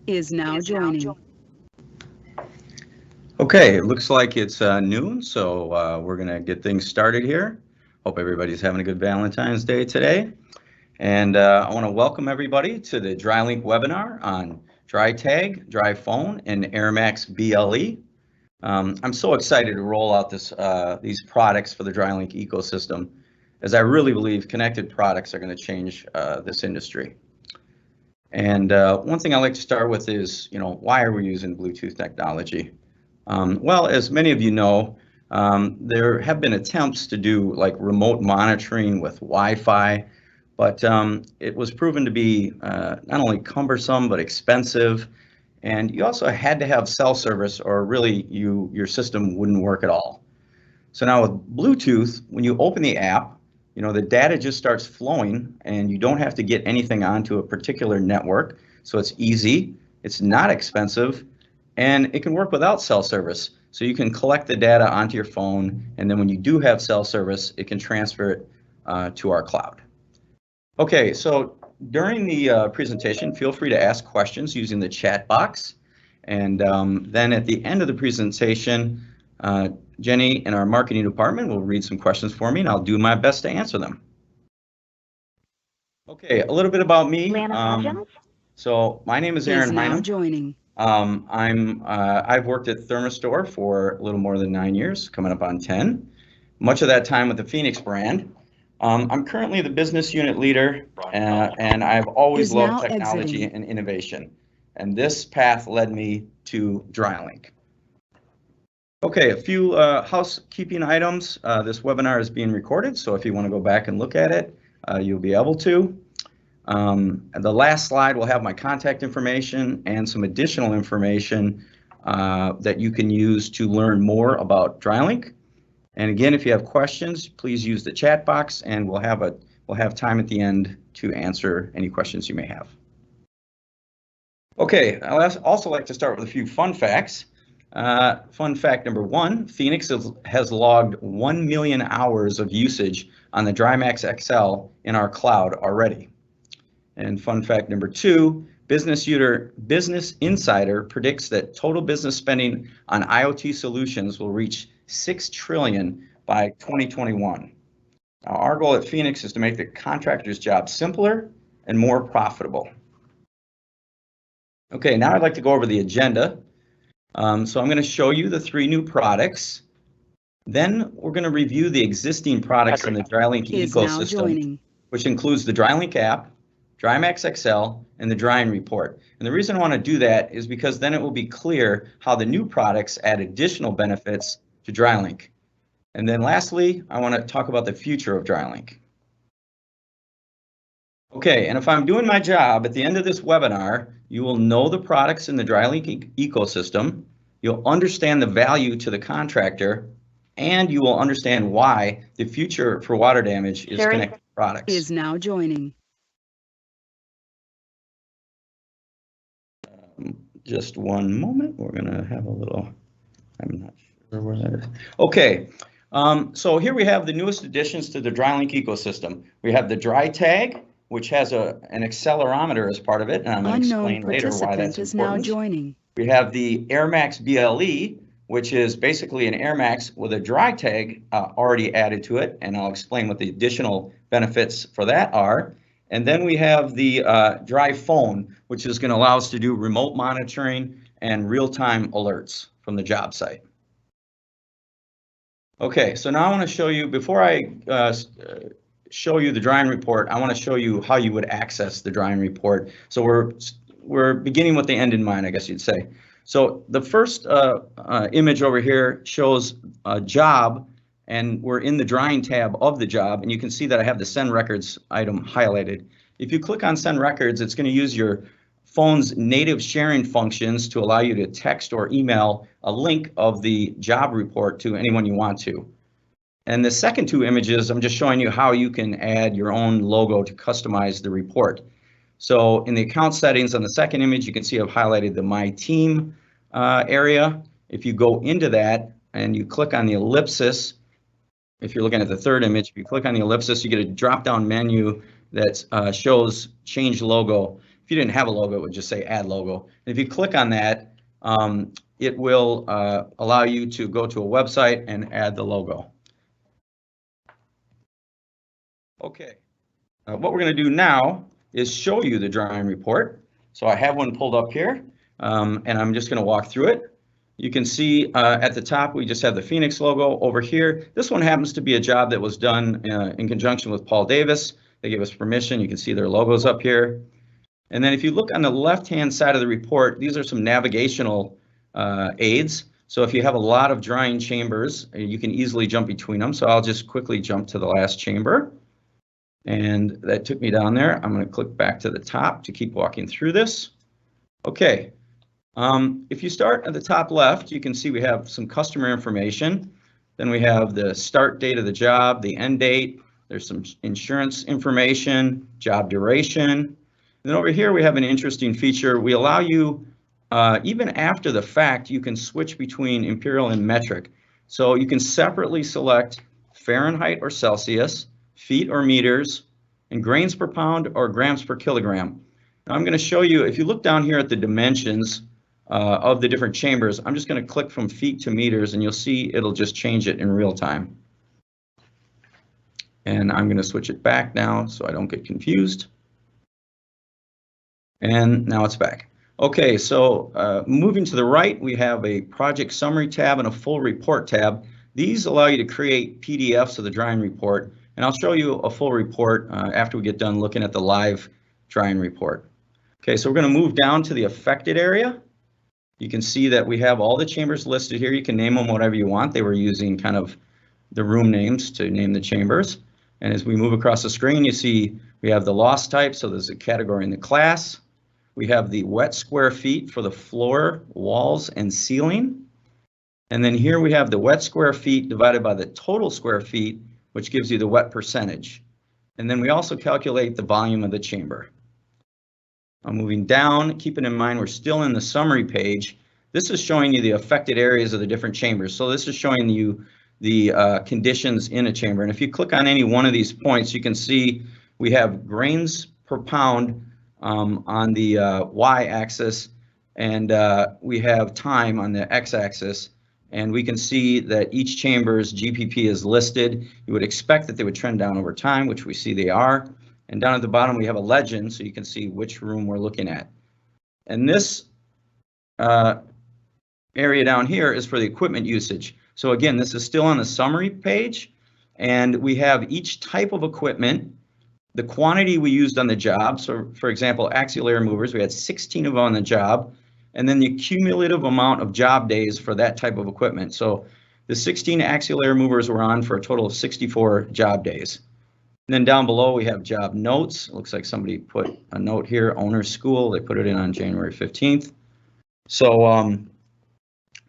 is now joining. Okay, it looks like it's noon, so we're going to get things started here. Hope everybody's having a good Valentine's Day today. And I want to welcome everybody to the DryLINK webinar on DryTAG, DryPHONE, and AirM BLE. I'm so excited to roll out these products for the DryLINK ecosystem, as I really believe connected products are going to change this industry. And one thing I like to start with is, why are we using Bluetooth technology? Well, as many of you know, there have been attempts to do like remote monitoring with Wi-Fi, but it was proven to be not only cumbersome but expensive, and you also had to have cell service, or really your system wouldn't work at all. So now with Bluetooth, when you open the app, the data just starts flowing, and you don't have to get anything onto a particular network. So it's easy, it's not expensive, and it can work without cell service. So you can collect the data onto your phone, and then when you do have cell service, it can transfer it to our cloud. Okay, so during the presentation, feel free to ask questions using the chat box. And then at the end of the presentation, Jenny in our marketing department will read some questions for me, and I'll do my best to answer them. Okay, a little bit about me. So my name is Aaron Heinem. I've worked at Thermistor for a little more than 9 years, coming up on 10. Much of that time with the Phoenix brand. I'm currently the business unit leader, and I've always loved technology and innovation. And this path led me to DryLINK. Okay, a few housekeeping items. This webinar is being recorded, so if you want to go back and look at it, you'll be able to. The last slide will have my contact information and some additional information that you can use to learn more about DryLINK. And again, if you have questions, please use the chat box, and we'll have time at the end to answer any questions you may have. Okay, I'd also like to start with a few fun facts. Fun fact number 1, Phoenix has logged 1 million hours of usage on the DryMax XL in our cloud already. And fun fact number 2, Business Insider predicts that total business spending on IoT solutions will reach $6 trillion by 2021. Now, our goal at Phoenix is to make the contractor's job simpler and more profitable. Okay, now I'd like to go over the agenda. So I'm going to show you the 3 new products. Then we're going to review the existing products in the DryLINK ecosystem, which includes the DryLINK app, DryMax XL, and the Drying Report. And the reason I want to do that is because then it will be clear how the new products add additional benefits to DryLINK. And then lastly, I want to talk about the future of DryLINK. Okay, and if I'm doing my job, at the end of this webinar, you will know the products in the DryLINK ecosystem, you'll understand the value to the contractor, and you will understand why the future for water damage is connected products. Is now joining. Just one moment, we're gonna have a little, I'm not sure where that is. Okay, so here we have the newest additions to the DryLINK ecosystem. We have the DryTAG, which has an accelerometer as part of it, and I'm going to explain later why that's important. Now joining. We have the AirM BLE, which is basically an AirM with a DryTAG already added to it, and I'll explain what the additional benefits for that are. And then we have the DryPHONE, which is going to allow us to do remote monitoring and real-time alerts from the job site. Okay, so now I want to show you, before I show you the Drying Report, I want to show you how you would access the Drying Report. So we're beginning with the end in mind, I guess you'd say. So the first image over here shows a job, and we're in the drying tab of the job, and you can see that I have the Send Records item highlighted. If you click on Send Records, it's going to use your phone's native sharing functions to allow you to text or email a link of the job report to anyone you want to. And the second 2 images, I'm just showing you how you can add your own logo to customize the report. So in the account settings on the second image, you can see I've highlighted the My Team area. If you go into that and you click on the ellipsis, if you're looking at the third image, if you click on the ellipsis, you get a drop-down menu that shows Change Logo. If you didn't have a logo, it would just say add logo. And if you click on that, it will allow you to go to a website and add the logo. Okay, what we're going to do now is show you the drawing report. So I have one pulled up here, and I'm just going to walk through it. You can see at the top, we just have the Phoenix logo. Over here, this one happens to be a job that was done in conjunction with Paul Davis. They gave us permission. You can see their logos up here. And then if you look on the left-hand side of the report, these are some navigational aids. So if you have a lot of drying chambers, you can easily jump between them. So I'll just quickly jump to the last chamber. And that took me down there. I'm going to click back to the top to keep walking through this. Okay. If you start at the top left, you can see we have some customer information. Then we have the start date of the job, the end date. There's some insurance information, job duration. And then over here, we have an interesting feature. We allow you, even after the fact, you can switch between imperial and metric. So you can separately select Fahrenheit or Celsius, feet or meters, and grains per pound or grams per kilogram. Now I'm going to show you, if you look down here at the dimensions of the different chambers, I'm just going to click from feet to meters, and you'll see it'll just change it in real time. And I'm going to switch it back now so I don't get confused. And now it's back. Okay, so moving to the right, we have a project summary tab and a full report tab. These allow you to create PDFs of the drying report, and I'll show you a full report after we get done looking at the live drying report. Okay, so we're going to move down to the affected area. You can see that we have all the chambers listed here. You can name them whatever you want. They were using kind of the room names to name the chambers. And as we move across the screen, you see we have the loss type, so there's a category in the class. We have the wet square feet for the floor, walls, and ceiling. And then here we have the wet square feet divided by the total square feet, which gives you the wet percentage. And then we also calculate the volume of the chamber. I'm moving down, keeping in mind we're still in the summary page. This is showing you the affected areas of the different chambers. So this is showing you the conditions in a chamber. And if you click on any one of these points, you can see we have grains per pound on the y-axis, and we have time on the x-axis. And we can see that each chamber's GPP is listed. You would expect that they would trend down over time, which we see they are. And down at the bottom, we have a legend, so you can see which room we're looking at. And this area down here is for the equipment usage. So again, this is still on the summary page, and we have each type of equipment, the quantity we used on the job. So for example, axial air movers, we had 16 of them on the job, and then the cumulative amount of job days for that type of equipment. So the 16 axial air movers were on for a total of 64 job days. And then down below we have job notes. It looks like somebody put a note here, owner's school. They put it in on January 15th. So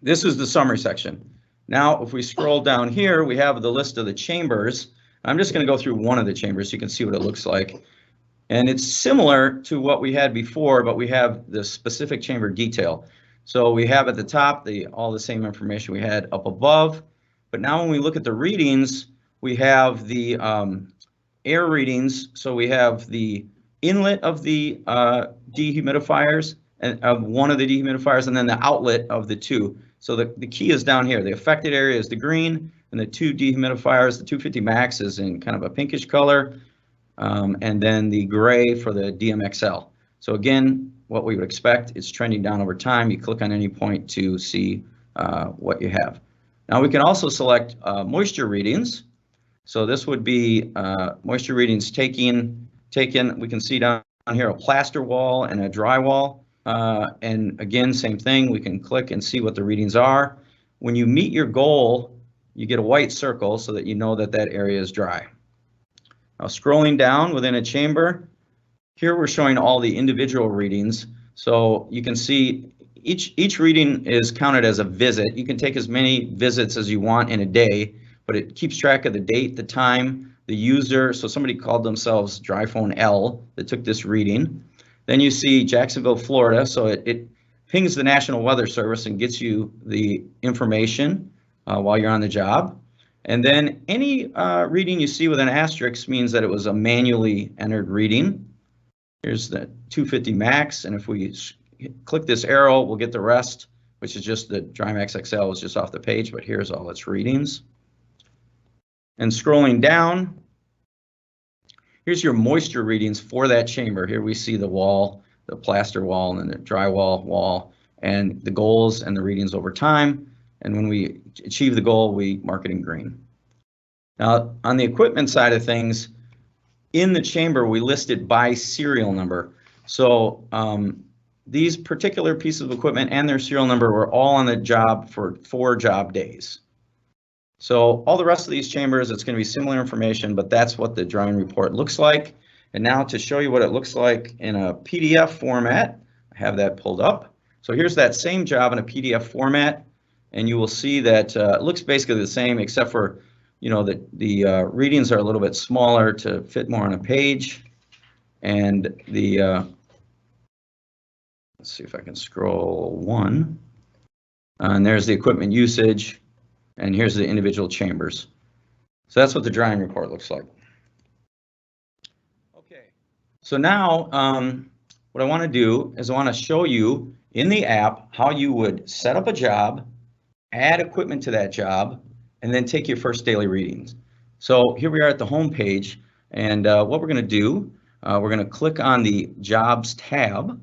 this is the summary section. Now, if we scroll down here, we have the list of the chambers. I'm just going to go through one of the chambers so you can see what it looks like. And it's similar to what we had before, but we have the specific chamber detail. So we have at the top all the same information we had up above. But now when we look at the readings, we have the air readings. So we have the inlet of the dehumidifiers, and of one of the dehumidifiers, and then the outlet of the two. So the key is down here. The affected area is the green, and the two dehumidifiers, the 250 max is in kind of a pinkish color, and then the gray for the DMXL. So again, what we would expect is trending down over time. You click on any point to see what you have. Now we can also select moisture readings. So this would be moisture readings taken. We can see down here a plaster wall and a dry wall. And again, same thing, we can click and see what the readings are. When you meet your goal, you get a white circle so that you know that that area is dry. Now scrolling down within a chamber, here we're showing all the individual readings. So you can see each reading is counted as a visit. You can take as many visits as you want in a day, but it keeps track of the date, the time, the user. So somebody called themselves DryPHONE L that took this reading. Then you see Jacksonville, Florida, so it pings the National Weather Service and gets you the information while you're on the job. And then any reading you see with an asterisk means that it was a manually entered reading. Here's the 250 max, and if we click this arrow, we'll get the rest, which is just the DryMax XL is just off the page, but here's all its readings. And scrolling down, here's your moisture readings for that chamber. Here we see the wall, the plaster wall, and then the drywall wall, and the goals and the readings over time. And when we achieve the goal, we mark it in green. Now, on the equipment side of things, in the chamber, we list it by serial number. So these particular pieces of equipment and their serial number were all on the job for 4 job days. So all the rest of these chambers, it's going to be similar information, but that's what the drawing report looks like. And now to show you what it looks like in a PDF format, I have that pulled up. So here's that same job in a PDF format, and you will see that it looks basically the same, except for, you know, the readings are a little bit smaller to fit more on a page. And the, let's see if I can scroll one. And there's the equipment usage, and here's the individual chambers. So that's what the drying report looks like. Okay, so now what I want to do is I want to show you in the app how you would set up a job, add equipment to that job, and then take your first daily readings. So here we are at the home page, and what we're going to do, we're going to click on the Jobs tab,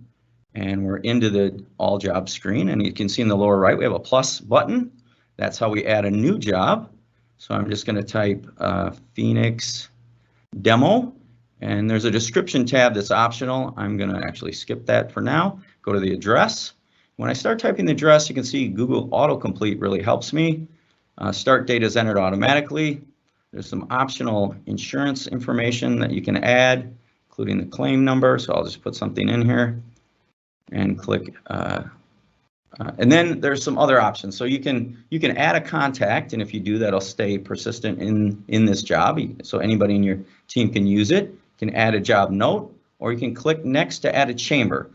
and we're into the All Jobs screen, and you can see in the lower right we have a plus button. That's how we add a new job. So I'm just going to type Phoenix Demo, and there's a description tab that's optional. I'm going to actually skip that for now. Go to the address. When I start typing the address, you can see Google autocomplete really helps me. Start date is entered automatically. There's some optional insurance information that you can add, including the claim number. So I'll just put something in here and click. And then there's some other options. So you can add a contact, and if you do, that'll stay persistent in this job. So anybody in your team can use it. You can add a job note, or you can click next to add a chamber.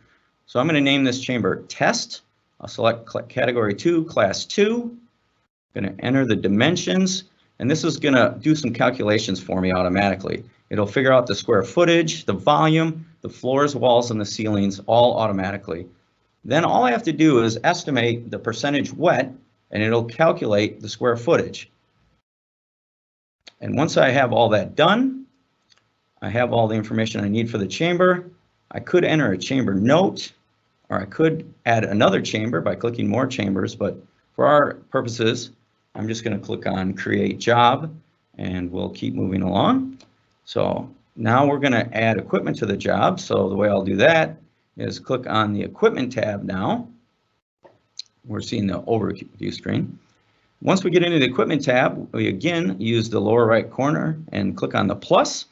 So I'm going to name this chamber Test. I'll select Category 2, Class 2. I'm going to enter the dimensions, and this is going to do some calculations for me automatically. It'll figure out the square footage, the volume, the floors, walls, and the ceilings all automatically. Then all I have to do is estimate the percentage wet, and it'll calculate the square footage. And once I have all that done, I have all the information I need for the chamber. I could enter a chamber note, or I could add another chamber by clicking more chambers, but for our purposes, I'm just going to click on Create Job, and we'll keep moving along. So now we're going to add equipment to the job. So the way I'll do that is click on the Equipment tab now. We're seeing the overview screen. Once we get into the Equipment tab, we again use the lower right corner and click on the plus.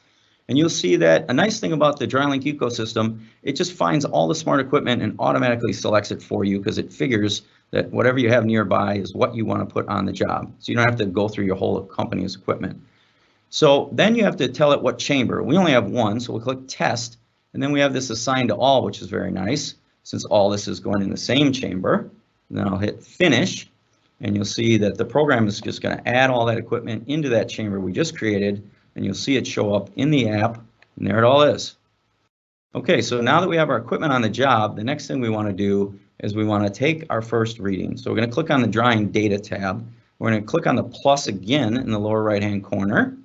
And you'll see that a nice thing about the DryLINK ecosystem, it just finds all the smart equipment and automatically selects it for you, because it figures that whatever you have nearby is what you want to put on the job. So you don't have to go through your whole company's equipment. So then you have to tell it what chamber. We only have one, so we'll click Test. And then we have this assigned to all, which is very nice, since all this is going in the same chamber. And then I'll hit Finish, and you'll see that the program is just going to add all that equipment into that chamber we just created, and you'll see it show up in the app, and there it all is. Okay, so now that we have our equipment on the job, the next thing we want to do is we want to take our first reading. So we're going to click on the Drying Data tab. We're going to click on the plus again in the lower right-hand corner,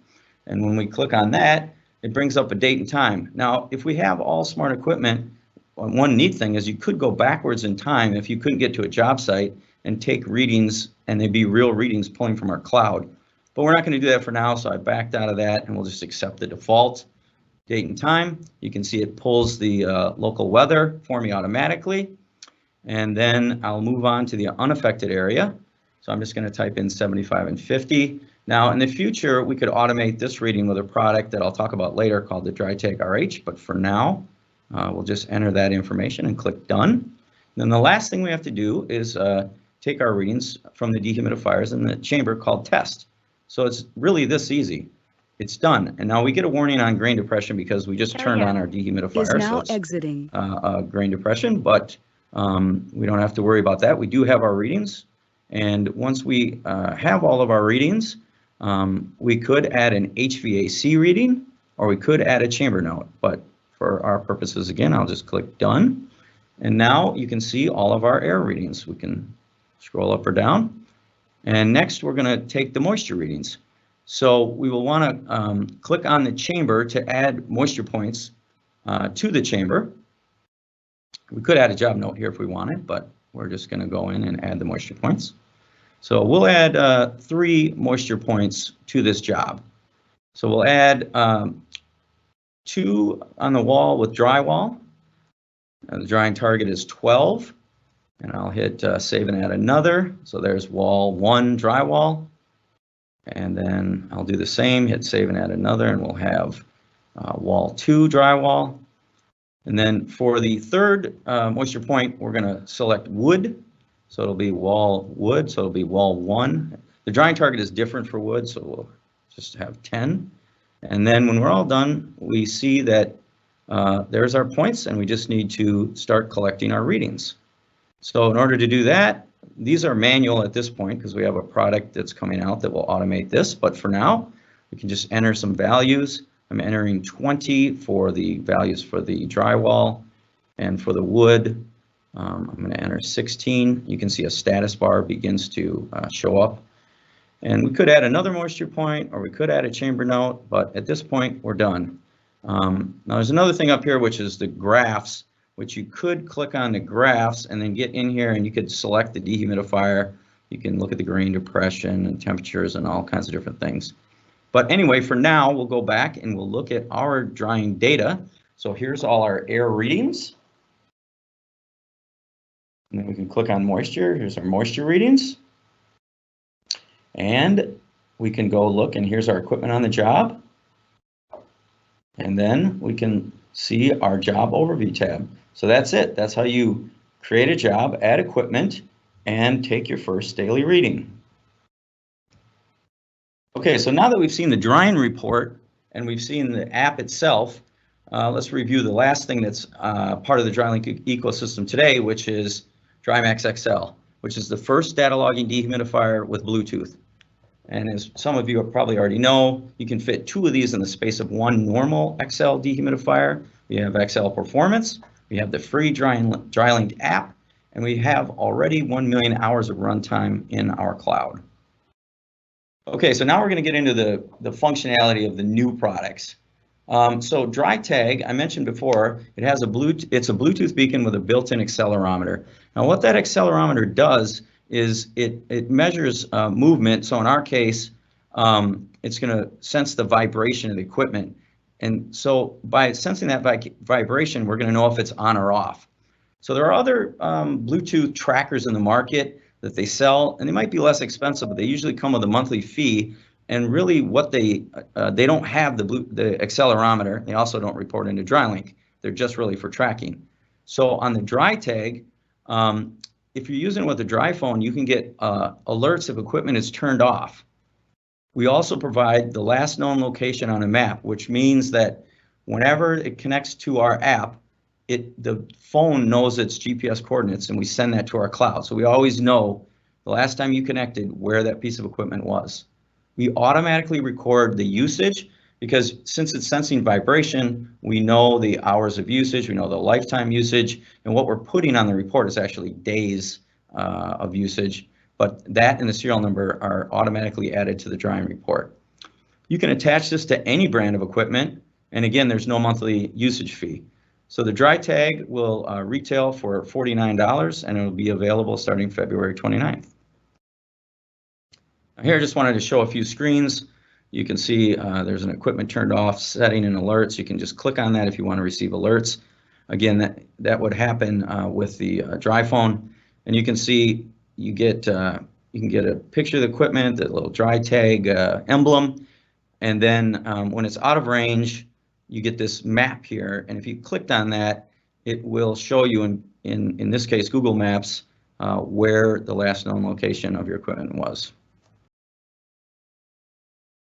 and when we click on that, it brings up a date and time. Now, if we have all smart equipment, one neat thing is you could go backwards in time if you couldn't get to a job site and take readings, and they'd be real readings pulling from our cloud. But we're not going to do that for now, so I backed out of that, and we'll just accept the default date and time. You can see it pulls the local weather for me automatically, and then I'll move on to the unaffected area. So I'm just going to type in 75 and 50. Now, in the future, we could automate this reading with a product that I'll talk about later called the DryTAG RH, but for now, we'll just enter that information and click Done. And then the last thing we have to do is take our readings from the dehumidifiers in the chamber called Test. So it's really this easy. It's done. And now we get a warning on grain depression because we just turned on our dehumidifier. Is now so exiting. Grain depression, but we don't have to worry about that. We do have our readings. And once we have all of our readings, we could add an HVAC reading, or we could add a chamber note. But for our purposes again, I'll just click done. And now you can see all of our air readings. We can scroll up or down. And next we're going to take the moisture readings. So we will want to click on the chamber to add moisture points to the chamber. We could add a job note here if we wanted, but we're just going to go in and add the moisture points. So we'll add 3 moisture points to this job. So we'll add 2 on the wall with drywall. The drying target is 12. And I'll hit save and add another. So there's wall 1 drywall. And then I'll do the same, hit save and add another, and we'll have wall 2 drywall. And then for the third moisture point, we're going to select wood. So it'll be wall wood, so it'll be wall 1. The drying target is different for wood, so we'll just have 10. And then when we're all done, we see that there's our points, and we just need to start collecting our readings. So in order to do that, these are manual at this point because we have a product that's coming out that will automate this. But for now, we can just enter some values. I'm entering 20 for the values for the drywall, and for the wood, I'm going to enter 16. You can see a status bar begins to show up. And we could add another moisture point, or we could add a chamber note, but at this point, we're done. Now there's another thing up here, which is the graphs, which you could click on the graphs and then get in here and you could select the dehumidifier. You can look at the grain depression and temperatures and all kinds of different things. But anyway, for now, we'll go back and we'll look at our drying data. So here's all our air readings. And then we can click on moisture. Here's our moisture readings. And we can go look, and here's our equipment on the job. And then we can see our job overview tab. So that's it. That's how you create a job, add equipment, and take your first daily reading. Okay, so now that we've seen the drying report and we've seen the app itself, let's review the last thing that's part of the DryLINK ecosystem today, which is DryMax XL, which is the first data logging dehumidifier with Bluetooth. And as some of you probably already know, you can fit 2 of these in the space of 1 normal XL dehumidifier. We have XL Performance, we have the free DryLINK app, and we have already 1 million hours of runtime in our cloud. Okay, so now we're going to get into the functionality of the new products. So DryTAG, I mentioned before, it's a Bluetooth beacon with a built-in accelerometer. Now what that accelerometer does is it measures movement. So in our case, it's going to sense the vibration of the equipment. And so by sensing that vibration, we're going to know if it's on or off. So there are other Bluetooth trackers in the market that they sell, and they might be less expensive, but they usually come with a monthly fee. And really what they don't have the accelerometer. They also don't report into DryLINK. They're just really for tracking. So on the DryTAG, if you're using it with a DryPHONE, you can get alerts if equipment is turned off. We also provide the last known location on a map, which means that whenever it connects to our app, the phone knows its GPS coordinates, and we send that to our cloud. So we always know the last time you connected where that piece of equipment was. We automatically record the usage because since it's sensing vibration, we know the hours of usage, we know the lifetime usage, and what we're putting on the report is actually days of usage, but that and the serial number are automatically added to the drying report. You can attach this to any brand of equipment, and again, there's no monthly usage fee. So the DryTAG will retail for $49, and it will be available starting February 29th. Here I just wanted to show a few screens. You can see there's an equipment turned off setting and alerts. You can just click on that if you want to receive alerts. Again, that would happen with the DryPHONE, and you can see you can get a picture of the equipment, the little DryTAG emblem, and then when it's out of range, you get this map here, and if you clicked on that, it will show you in this case Google Maps where the last known location of your equipment was.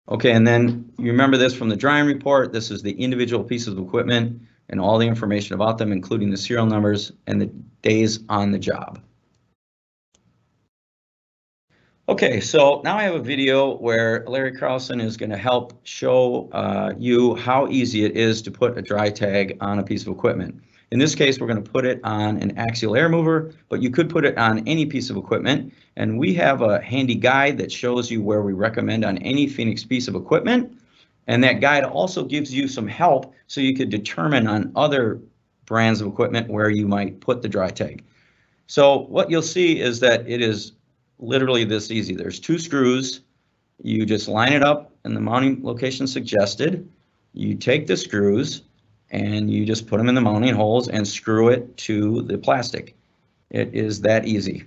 Okay, and then you remember this from the drying report. This is the individual pieces of equipment and all the information about them, including the serial numbers and the days on the job. Okay, so now I have a video where Larry Carlson is going to help show you how easy it is to put a DryTAG on a piece of equipment. In this case, we're going to put it on an axial air mover, but you could put it on any piece of equipment. And we have a handy guide that shows you where we recommend on any Phoenix piece of equipment. And that guide also gives you some help so you could determine on other brands of equipment where you might put the DryTAG. So what you'll see is that it is literally this easy. There's 2 screws. You just line it up in the mounting location suggested. You take the screws and you just put them in the mounting holes and screw it to the plastic. It is that easy.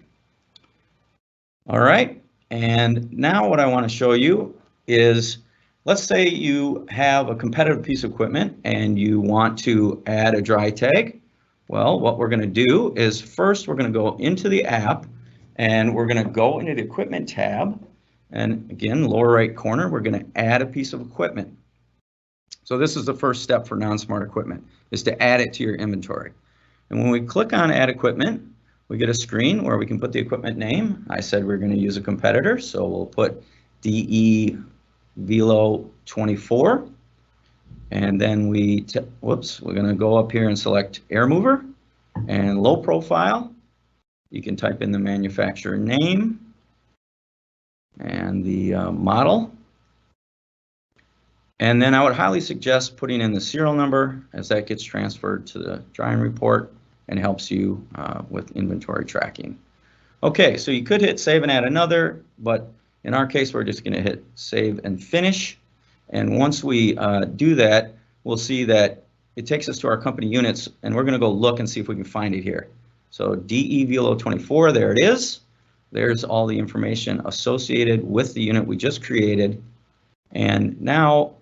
All right, and now what I want to show you is, let's say you have a competitive piece of equipment and you want to add a DryTAG. Well, what we're going to do is first we're going to go into the app and we're going to go into the equipment tab. And again, lower right corner, we're going to add a piece of equipment. So this is the first step for non-smart equipment, is to add it to your inventory. And when we click on add equipment, we get a screen where we can put the equipment name. I said we're going to use a competitor, so we'll put DE Velo 24. And then we're going to go up here and select air mover and low profile. You can type in the manufacturer name and the model. And then I would highly suggest putting in the serial number, as that gets transferred to the drying report and helps you with inventory tracking. Okay, so you could hit save and add another, but in our case, we're just going to hit save and finish. And once we do that, we'll see that it takes us to our company units, and we're going to go look and see if we can find it here. So DE Velo 24, there it is. There's all the information associated with the unit we just created. And now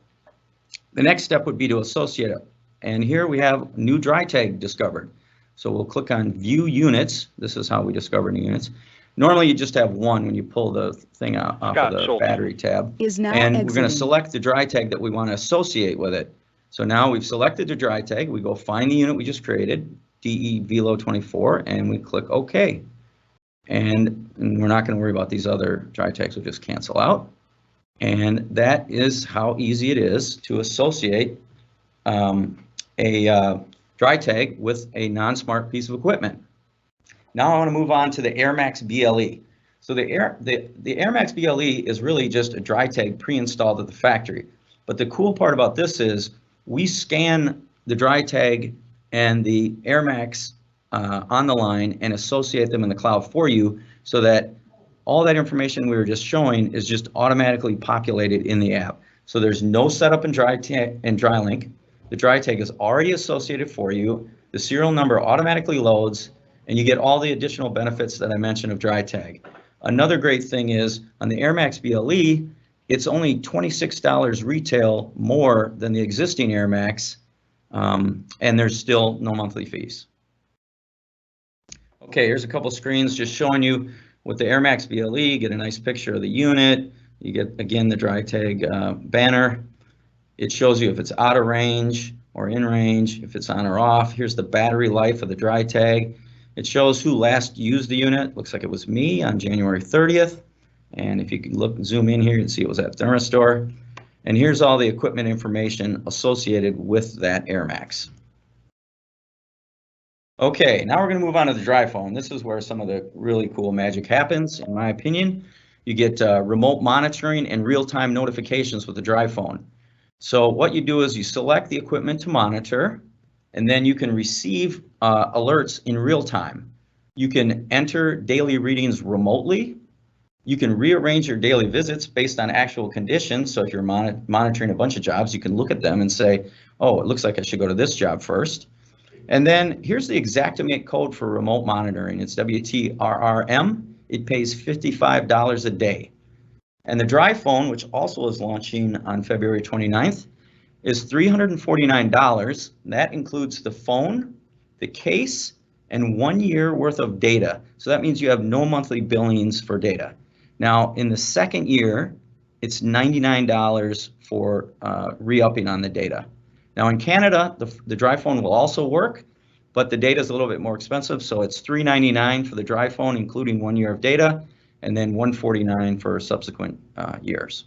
the next step would be to associate it. And here we have new DryTAG discovered. So we'll click on View Units. This is how we discover new units. Normally you just have one when you pull the thing off of the battery tab. And we're going to select the DryTAG that we want to associate with it. So now we've selected the DryTAG. We go find the unit we just created, DE Velo 24, and we click OK. And we're not going to worry about these other DryTAGs. We'll just cancel out. And that is how easy it is to associate a DryTAG with a non-smart piece of equipment. Now I want to move on to the AirMax BLE. So the AirMax BLE is really just a DryTAG pre-installed at the factory. But the cool part about this is we scan the DryTAG and the AirMax on the line and associate them in the cloud for you, so that all that information we were just showing is just automatically populated in the app. So there's no setup in DryLink. The DryTAG is already associated for you. The serial number automatically loads, and you get all the additional benefits that I mentioned of DryTAG. Another great thing is on the AirMax BLE, it's only $26 retail more than the existing AirMax, and there's still no monthly fees. Okay, here's a couple screens just showing you with the AirMax BLE, get a nice picture of the unit. You get, again, the DryTAG banner. It shows you if it's out of range or in range, if it's on or off. Here's the battery life of the DryTAG. It shows who last used the unit. Looks like it was me on January 30th. And if you can look, zoom in here, you can see it was at Thermistore. And here's all the equipment information associated with that AirMax. Okay, now we're going to move on to the DryPHONE. This is where some of the really cool magic happens, in my opinion. You get remote monitoring and real-time notifications with the DryPHONE. So what you do is you select the equipment to monitor, and then you can receive alerts in real time. You can enter daily readings remotely. You can rearrange your daily visits based on actual conditions. So if you're monitoring a bunch of jobs, you can look at them and say, oh, it looks like I should go to this job first. And then here's the Xactimate code for remote monitoring. It's WTRRM. It pays $55 a day. And the DryPHONE, which also is launching on February 29th, is $349. That includes the phone, the case, and 1 year worth of data. So that means you have no monthly billings for data. Now, in the second year, it's $99 for re-upping on the data. Now in Canada, the DryPHONE will also work, but the data is a little bit more expensive, so it's $399 for the DryPHONE, including 1 year of data, and then 149 for subsequent years.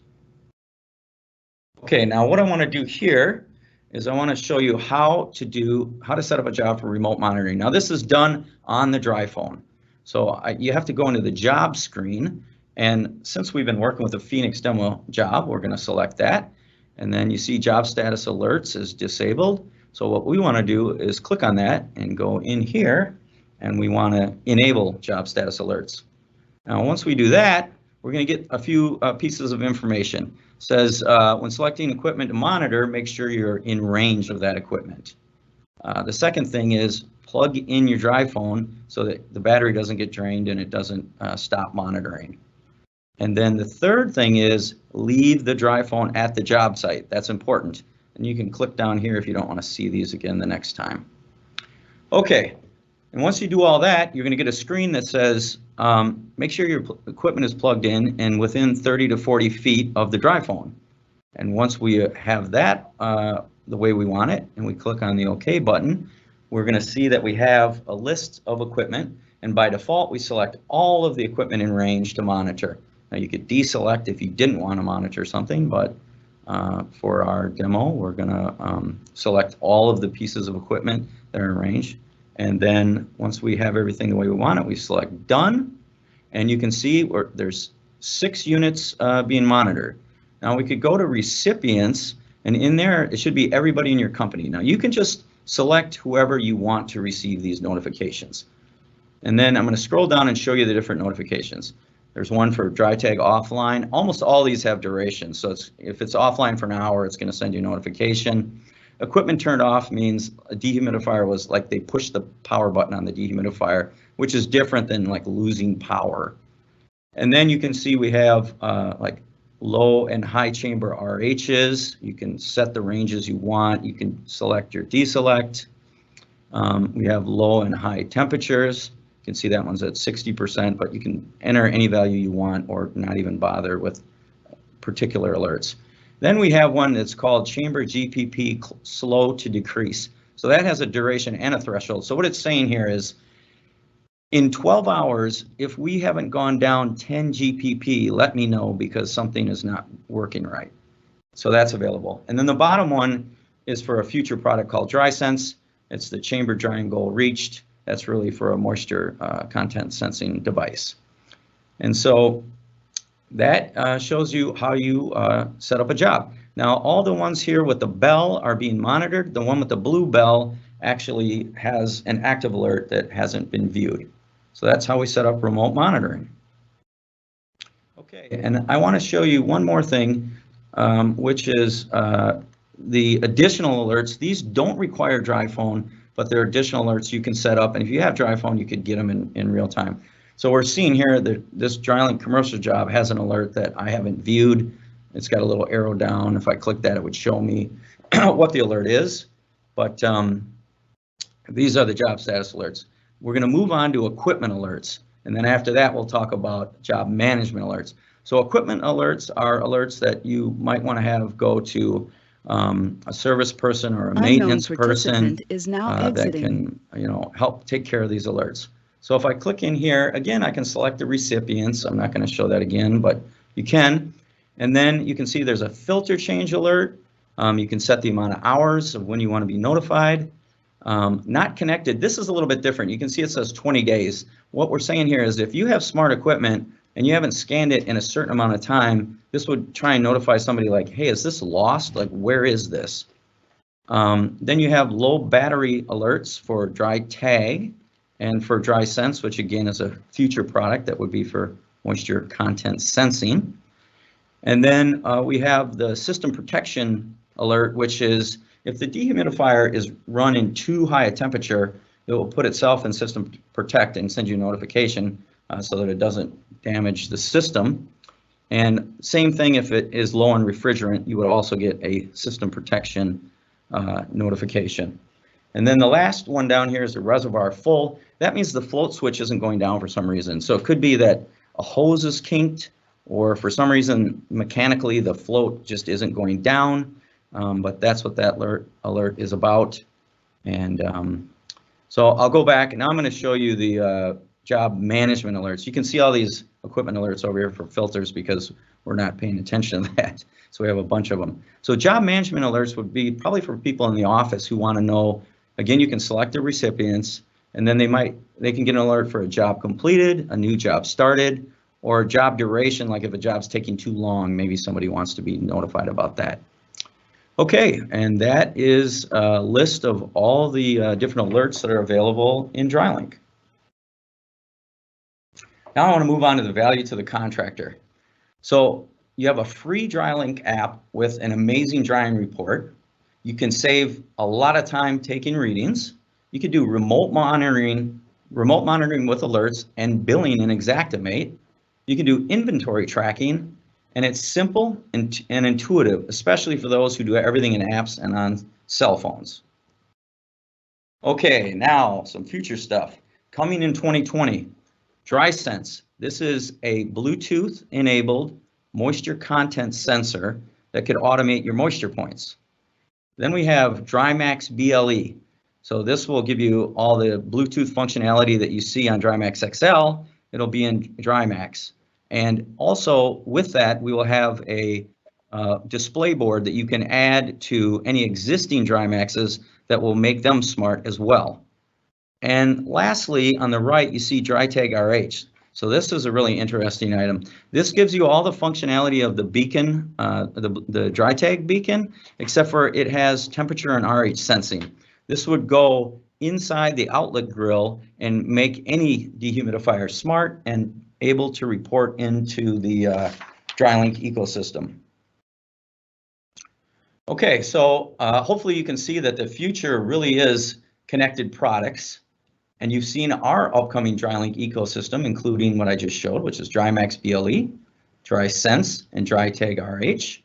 Okay, now what I want to do here is I want to show you how to set up a job for remote monitoring. Now this is done on the DryPHONE. So you have to go into the job screen, and since we've been working with a Phoenix demo job, we're going to select that. And then you see job status alerts is disabled. So what we want to do is click on that and go in here, and we want to enable job status alerts. Now once we do that, we're going to get a few pieces of information. It says when selecting equipment to monitor, make sure you're in range of that equipment. The second thing is plug in your DryPHONE so that the battery doesn't get drained and it doesn't stop monitoring. And then the third thing is leave the DryPHONE at the job site. That's important. And you can click down here if you don't want to see these again the next time. Okay, and once you do all that, you're going to get a screen that says make sure your equipment is plugged in and within 30 to 40 feet of the DryPHONE. And once we have that the way we want it, and we click on the OK button, we're going to see that we have a list of equipment, and by default we select all of the equipment in range to monitor. Now you could deselect if you didn't want to monitor something, but for our demo we're going to select all of the pieces of equipment that are in range. And then once we have everything the way we want it, we select done, and you can see there's 6 units being monitored. Now we could go to recipients, and in there it should be everybody in your company. Now you can just select whoever you want to receive these notifications. And then I'm going to scroll down and show you the different notifications. There's one for DryTAG offline. Almost all these have duration, so if it's offline for an hour, it's going to send you a notification. Equipment turned off means a dehumidifier was like they pushed the power button on the dehumidifier, which is different than like losing power. And then you can see we have like low and high chamber RHs. You can set the ranges you want. You can select or deselect. We have low and high temperatures. You can see that one's at 60%, but you can enter any value you want or not even bother with particular alerts. Then we have one that's called chamber GPP slow to decrease. So that has a duration and a threshold. So what it's saying here is in 12 hours, if we haven't gone down 10 GPP, let me know because something is not working right. So that's available. And then the bottom one is for a future product called DrySense. It's the chamber drying goal reached. That's really for a moisture content sensing device. And so that shows you how you set up a job. Now, all the ones here with the bell are being monitored. The one with the blue bell actually has an active alert that hasn't been viewed. So that's how we set up remote monitoring. Okay, and I want to show you one more thing, which is the additional alerts. These don't require DryPHONE, but they're additional alerts you can set up. And if you have DryPHONE, you could get them in real time. So we're seeing here that this DryLINK commercial job has an alert that I haven't viewed. It's got a little arrow down. If I click that, it would show me what the alert is. But these are the job status alerts. We're going to move on to equipment alerts. And then after that, we'll talk about job management alerts. So equipment alerts are alerts that you might want to have go to a service person or a maintenance person is now that can, help take care of these alerts. So if I click in here, again, I can select the recipients. I'm not going to show that again, but you can. And then you can see there's a filter change alert. You can set the amount of hours of when you want to be notified. Not connected. This is a little bit different. You can see it says 20 days. What we're saying here is if you have smart equipment and you haven't scanned it in a certain amount of time, this would try and notify somebody like, hey, is this lost? Like, where is this? Then you have low battery alerts for DryTAG and for DrySense, which again is a future product that would be for moisture content sensing. And then we have the system protection alert, which is if the dehumidifier is run in too high a temperature, it will put itself in system protect and send you a notification so that it doesn't damage the system. And same thing if it is low on refrigerant, you would also get a system protection notification. And then the last one down here is the reservoir full. That means the float switch isn't going down for some reason. So it could be that a hose is kinked, or for some reason mechanically the float just isn't going down. But that's what that alert is about. And so I'll go back and now I'm going to show you the job management alerts. You can see all these equipment alerts over here for filters because we're not paying attention to that. So we have a bunch of them. So job management alerts would be probably for people in the office who want to know, again, you can select the recipients, and then they can get an alert for a job completed, a new job started, or job duration, like if a job's taking too long, maybe somebody wants to be notified about that. Okay, and that is a list of all the different alerts that are available in DryLINK. Now I want to move on to the value to the contractor. So you have a free DryLINK app with an amazing drying report. You can save a lot of time taking readings. You could do remote monitoring with alerts and billing in Xactimate. You can do inventory tracking, and it's simple and intuitive, especially for those who do everything in apps and on cell phones. Okay, now some future stuff. Coming in 2020, DrySense. This is a Bluetooth-enabled moisture content sensor that could automate your moisture points. Then we have DryMax BLE. So this will give you all the Bluetooth functionality that you see on DryMax XL. It'll be in DryMax. And also with that, we will have a display board that you can add to any existing DryMaxes that will make them smart as well. And lastly, on the right, you see DryTAG RH. So this is a really interesting item. This gives you all the functionality of the beacon, the DryTAG beacon, except for it has temperature and RH sensing. This would go inside the outlet grill and make any dehumidifier smart and able to report into the DryLINK ecosystem. Okay, so hopefully you can see that the future really is connected products. And you've seen our upcoming DryLINK ecosystem, including what I just showed, which is DryMax BLE, DrySense, and DryTAG RH.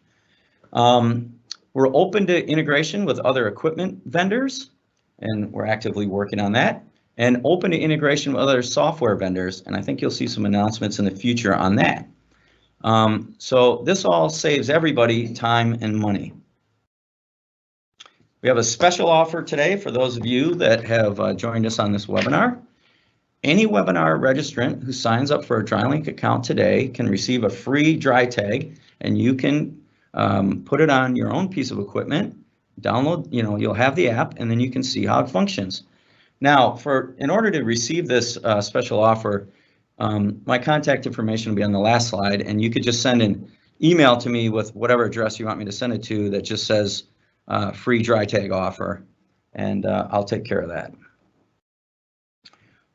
We're open to integration with other equipment vendors, and we're actively working on that, and open to integration with other software vendors, and I think you'll see some announcements in the future on that. So this all saves everybody time and money. We have a special offer today for those of you that have joined us on this webinar. Any webinar registrant who signs up for a DryLINK account today can receive a free DryTAG, and you can put it on your own piece of equipment, download, you'll have the app, and then you can see how it functions. Now, in order to receive this special offer, my contact information will be on the last slide, and you could just send an email to me with whatever address you want me to send it to that just says free DryTAG offer, and I'll take care of that.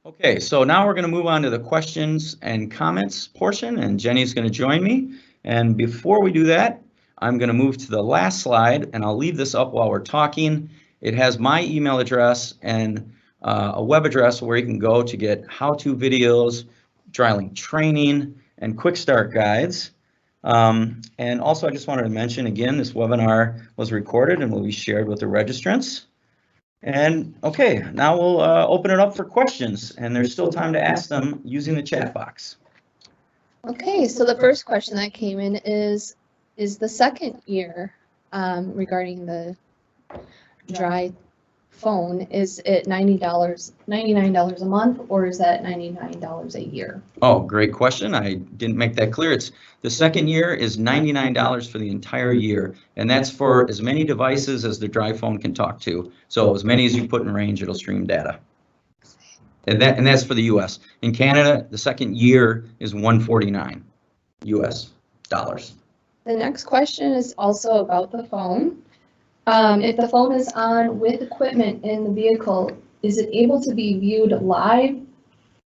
Okay, so now we're going to move on to the questions and comments portion, and Jenny's going to join me. And before we do that, I'm going to move to the last slide, and I'll leave this up while we're talking. It has my email address and a web address where you can go to get how-to videos, DryLINK training, and quick start guides. And also, I just wanted to mention again, this webinar was recorded and will be shared with the registrants. And okay, now we'll open it up for questions, and there's still time to ask them using the chat box. Okay, so the first question that came in is the second year regarding the DryPHONE, is it $99 a month, or is that $99 a year? Oh, great question. I didn't make that clear. It's the second year is $99 for the entire year, and that's for as many devices as the DryPHONE can talk to. So as many as you put in range, it'll stream data. And that's for the US. In Canada, the second year is $149 US dollars. The next question is also about the phone. If the phone is on with equipment in the vehicle, is it able to be viewed live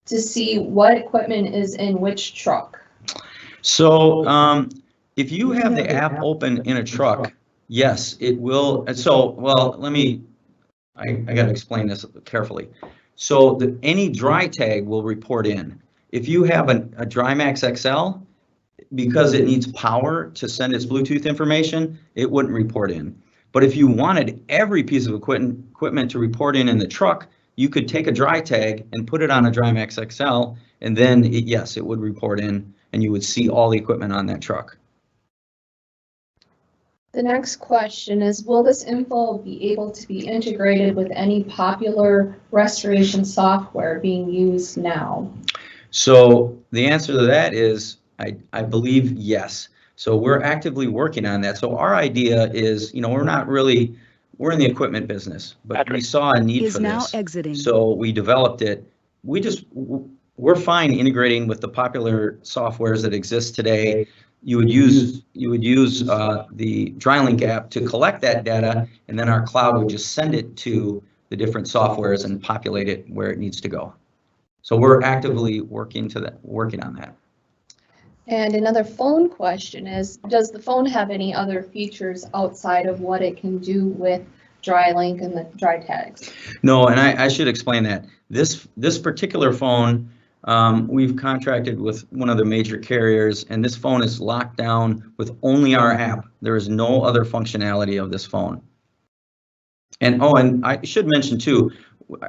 to see what equipment is in which truck? So if you have the app open in a truck, yes, it will. So, well, I got to explain this carefully. So any DryTAG will report in. If you have a DryMax XL, because it needs power to send its Bluetooth information, it wouldn't report in. But if you wanted every piece of equipment to report in the truck, you could take a DryTAG and put it on a DryMax XL, and then yes, it would report in, and you would see all the equipment on that truck. The next question is, will this info be able to be integrated with any popular restoration software being used now? So the answer to that is, I believe yes. So we're actively working on that. So our idea is, we're in the equipment business, but we saw a need Is for now this. exiting. So we developed it. We're fine integrating with the popular softwares that exist today. You would use the DryLINK app to collect that data, and then our cloud would just send it to the different softwares and populate it where it needs to go. So we're actively working on that. And another phone question is, does the phone have any other features outside of what it can do with DryLINK and the DryTAGs? No, and I should explain that. This particular phone, we've contracted with one of the major carriers, and this phone is locked down with only our app. There is no other functionality of this phone. And I should mention too,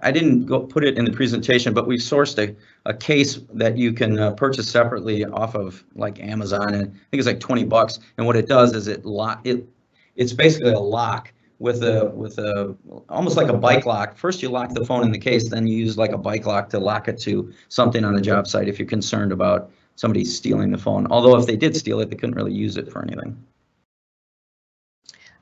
I didn't put it in the presentation, but we sourced a case that you can purchase separately off of like Amazon, and I think it's like $20. And what it does is it's basically a lock with a almost like a bike lock. First you lock the phone in the case, then you use like a bike lock to lock it to something on the job site if you're concerned about somebody stealing the phone. Although if they did steal it, they couldn't really use it for anything.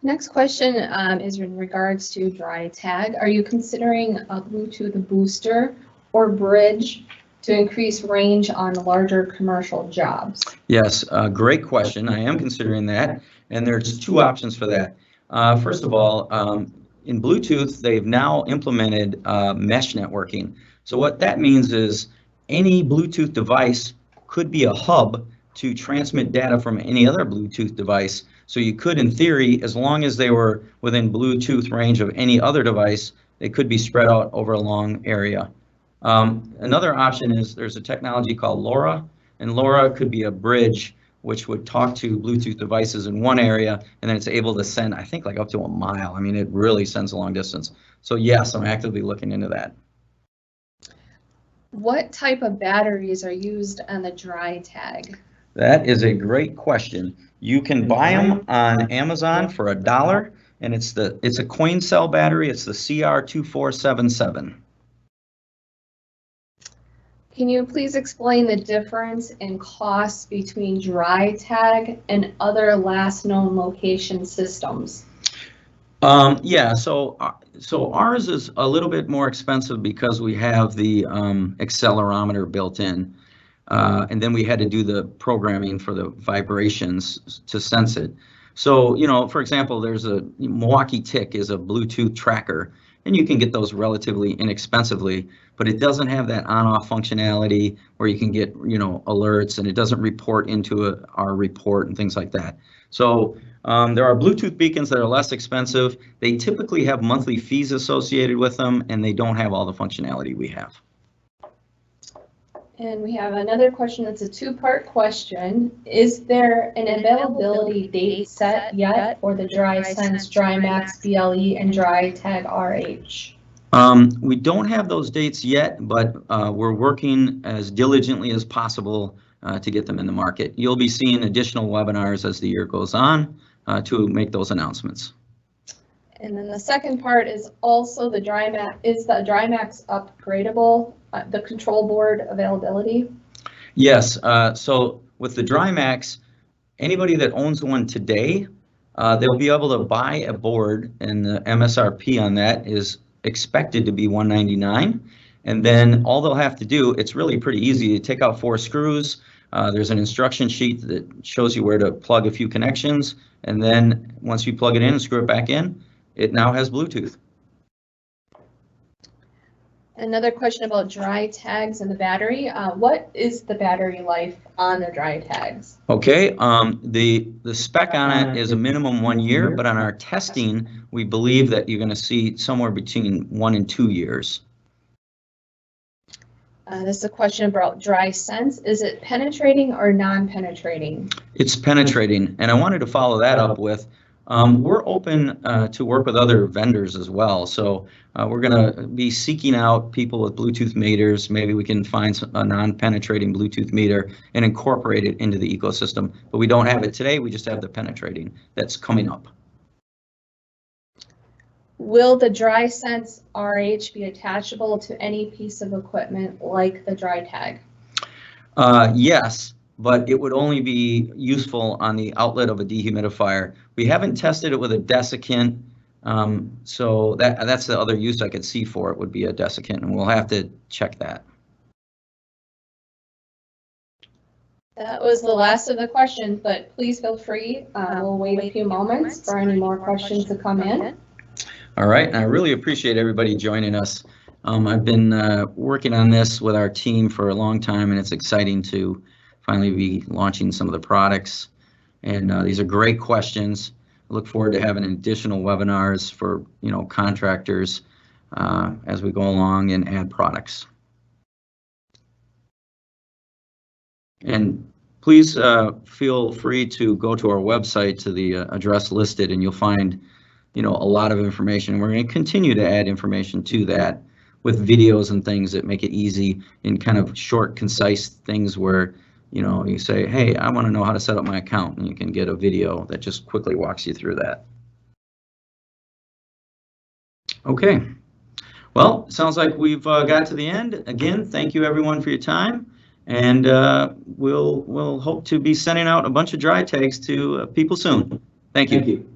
Next question is in regards to DryTAG. Are you considering a Bluetooth booster or bridge to increase range on larger commercial jobs? Yes, great question. I am considering that, and there's two options for that. First of all, in Bluetooth, they've now implemented mesh networking. So what that means is any Bluetooth device could be a hub to transmit data from any other Bluetooth device. So you could, in theory, as long as they were within Bluetooth range of any other device, they could be spread out over a long area. Another option is there's a technology called LoRa, and LoRa could be a bridge which would talk to Bluetooth devices in one area, and then it's able to send, I think, like up to a mile. I mean, it really sends a long distance. So yes, I'm actively looking into that. What type of batteries are used on the DryTAG? That is a great question. You can buy them on Amazon for $1, and it's a coin cell battery. It's the CR2477. Can you please explain the difference in costs between DryTAG and other last known location systems? Yeah, so ours is a little bit more expensive because we have the accelerometer built in. And then we had to do the programming for the vibrations to sense it. So, for example, there's a Milwaukee Tick is a Bluetooth tracker, and you can get those relatively inexpensively, but it doesn't have that on-off functionality where you can get, alerts, and it doesn't report into our report and things like that. So there are Bluetooth beacons that are less expensive. They typically have monthly fees associated with them, and they don't have all the functionality we have. And we have another question that's a two-part question. Is there an availability date set yet for the DrySense, DryMax, BLE, and DryTAG RH? We don't have those dates yet, but we're working as diligently as possible to get them in the market. You'll be seeing additional webinars as the year goes on to make those announcements. And then the second part is also the DryMax. Is the DryMax upgradable? The control board availability? Yes. So with the DryMax, anybody that owns one today, they'll be able to buy a board, and the MSRP on that is expected to be $199. And then all they'll have to do, it's really pretty easy. You take out 4 screws. There's an instruction sheet that shows you where to plug a few connections. And then once you plug it in and screw it back in, it now has Bluetooth. Another question about DryTAGs and the battery. What is the battery life on the DryTAGs? Okay, the spec on it is a minimum 1 year, but on our testing, we believe that you're going to see somewhere between 1 and 2 years. This is a question about DrySense. Is it penetrating or non-penetrating? It's penetrating, and I wanted to follow that up with We're open to work with other vendors as well. So we're going to be seeking out people with Bluetooth meters. Maybe we can find a non-penetrating Bluetooth meter and incorporate it into the ecosystem. But we don't have it today. We just have the penetrating that's coming up. Will the DrySense RH be attachable to any piece of equipment like the DryTAG? Yes, but it would only be useful on the outlet of a dehumidifier. We haven't tested it with a desiccant, so that's the other use I could see for it would be a desiccant, and we'll have to check that. That was the last of the questions, but please feel free. We'll wait a few moments for any more questions to come in. All right, and I really appreciate everybody joining us. I've been working on this with our team for a long time, and it's exciting to finally be launching some of the products. And these are great questions. I look forward to having additional webinars for contractors as we go along and add products. And please feel free to go to our website to the address listed, and you'll find a lot of information. We're going to continue to add information to that with videos and things that make it easy in kind of short, concise things where you say, hey, I want to know how to set up my account, and you can get a video that just quickly walks you through that. Okay, well, sounds like we've got to the end. Again, thank you everyone for your time, and we'll hope to be sending out a bunch of dry tags to people soon. Thank you.